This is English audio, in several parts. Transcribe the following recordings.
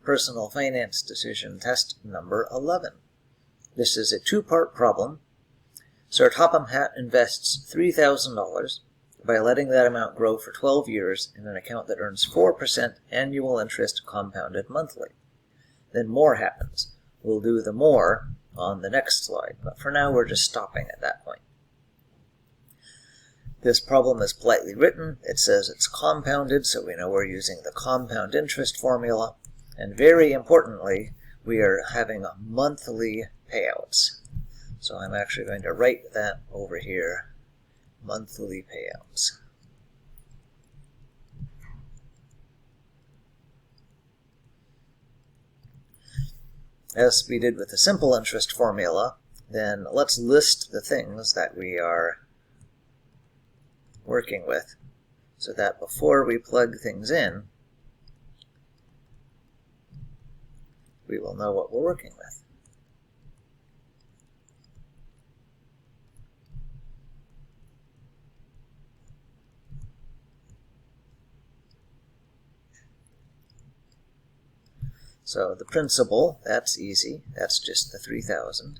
Personal Finance Decision Test number 11. This is a two-part problem. Sir Topham Hatt invests $3,000 by letting that amount grow for 12 years in an account that earns 4% annual interest compounded monthly. Then more happens. We'll do the more on the next slide, but for now we're just stopping at that point. This problem is politely written. It says it's compounded, so we know we're using the compound interest formula. And very importantly, we are having monthly payouts. So I'm actually going to write that over here, monthly payouts. As we did with the simple interest formula, then let's list the things that we are working with, so that before we plug things in, we will know what we're working with. So the principal, that's easy. That's just the 3,000.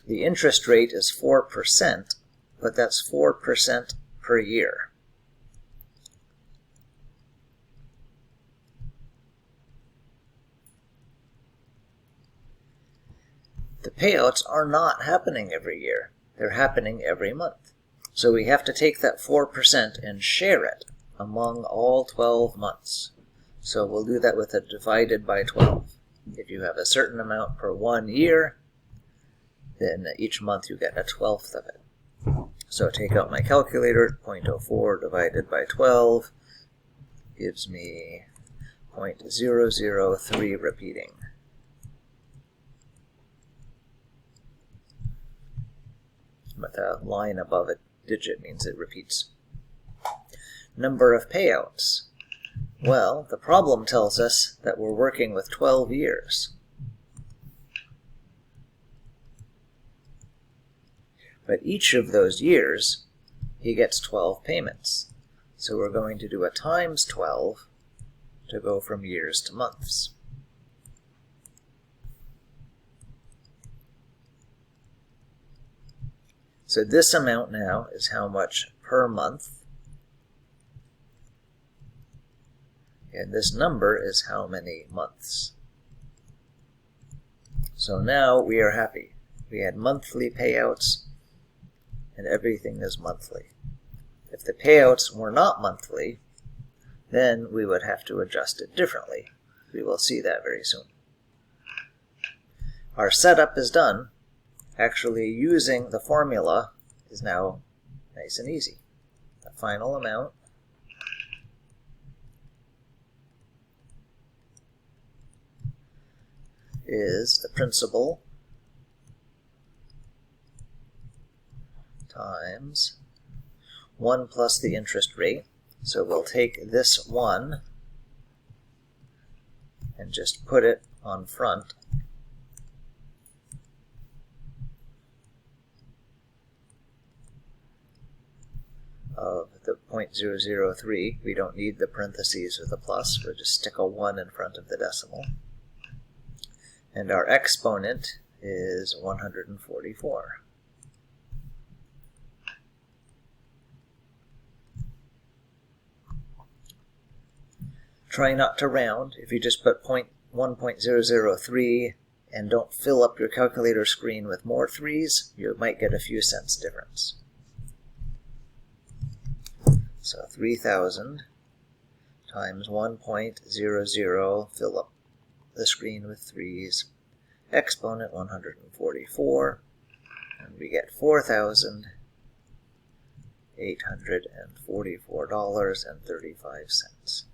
The interest rate is 4%, but that's 4% per year. The payouts are not happening every year. They're happening every month. So we have to take that 4% and share it among all 12 months. So we'll do that with a divided by 12. If you have a certain amount per 1 year, then each month you get a 12th of it. So take out my calculator, 0.04 divided by 12 gives me 0.003 repeating. With a line above a digit means it repeats. Number of payouts. Well, the problem tells us that we're working with 12 years. But each of those years, he gets 12 payments. So we're going to do a times 12 to go from years to months. So this amount now is how much per month. And this number is how many months. So now we are happy. We had monthly payouts, and everything is monthly. If the payouts were not monthly, then we would have to adjust it differently. We will see that very soon. Our setup is done. Actually using the formula is now nice and easy. The final amount is the principal times 1 plus the interest rate. So we'll take this 1 and just put it on front. Of the 0.003, we don't need the parentheses or the plus, we'll just stick a 1 in front of the decimal. And our exponent is 144. Try not to round. If you just put 1.003 and don't fill up your calculator screen with more 3's, you might get a few cents difference. So 3,000 times 1.00, fill up the screen with 3's, exponent 144, and we get $4,844.35.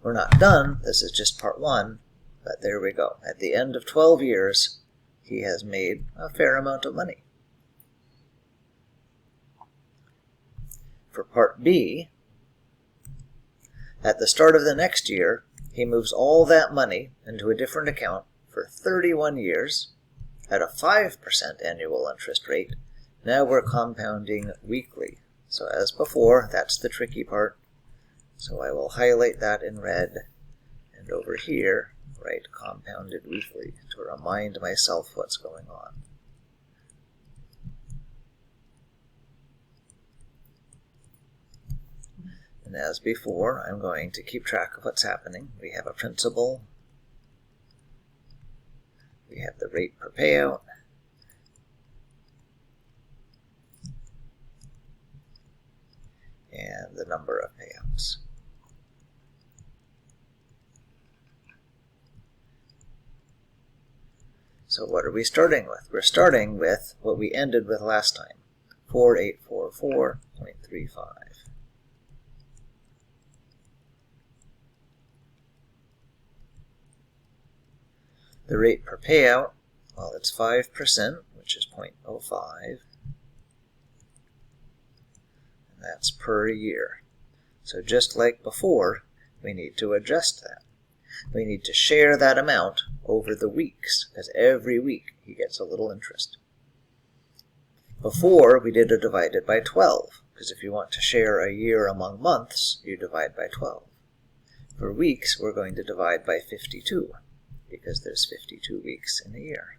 We're not done, this is just part 1, but there we go. At the end of 12 years, he has made a fair amount of money. For part B, at the start of the next year, he moves all that money into a different account for 31 years at a 5% annual interest rate. Now we're compounding weekly. So as before, that's the tricky part. So I will highlight that in red, and over here write compounded weekly to remind myself what's going on. And as before, I'm going to keep track of what's happening. We have a principal, we have the rate per payout, and the number of payouts. So what are we starting with? We're starting with what we ended with last time, 4844.35. The rate per payout, well, it's 5%, which is 0.05. And that's per year. So just like before, we need to adjust that. We need to share that amount over the weeks, because every week he gets a little interest. Before, we did a divided by 12, because if you want to share a year among months, you divide by 12. For weeks, we're going to divide by 52, because there's 52 weeks in a year.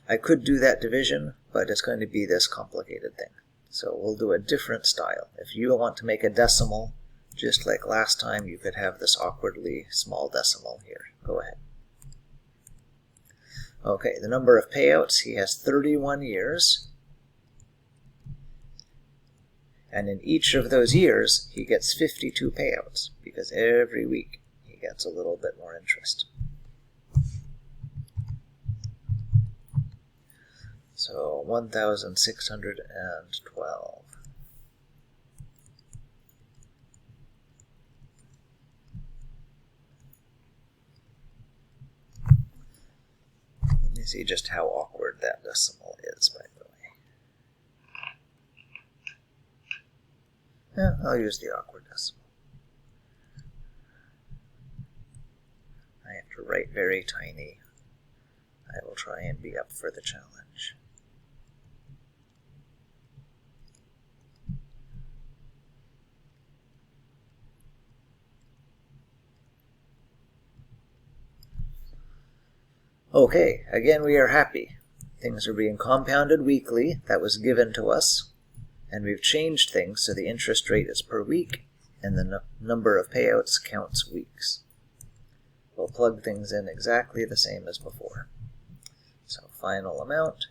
I could do that division, but it's going to be this complicated thing. So we'll do a different style. If you want to make a decimal, just like last time, you could have this awkwardly small decimal here. Go ahead. Okay, the number of payouts, he has 31 years. And in each of those years, he gets 52 payouts, because every week he gets a little bit more interest. So 1,612. Let me see just how awkward that decimal is, by the way. Yeah, I'll use the awkward decimal. I have to write very tiny. I will try and be up for the challenge. Okay, again we are happy. Things are being compounded weekly. That was given to us. And we've changed things so the interest rate is per week and the number of payouts counts weeks. We'll plug things in exactly the same as before. So final amount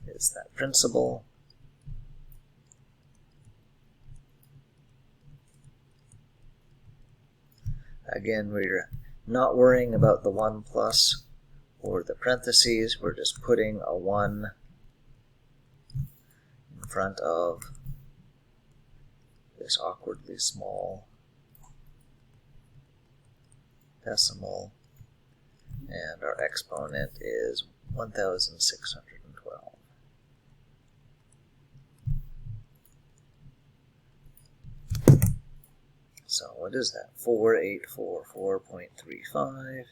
is that principal Again, we're not worrying about the 1 plus or the parentheses. We're just putting a 1 in front of this awkwardly small decimal, and our exponent is 1,612. So what is that? 4844.35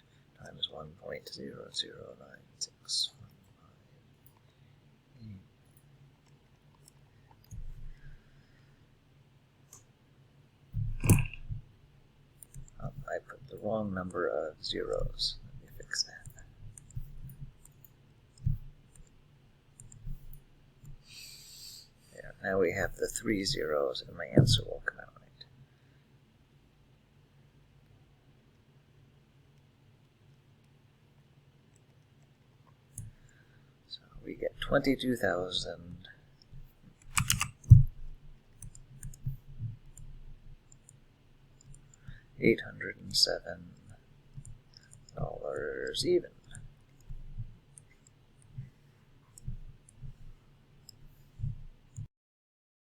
times 1.009615. I put the wrong number of zeros. Let me fix that. There, now we have the 3 zeros and my answer will come out right. So we get 22,000. $807 even.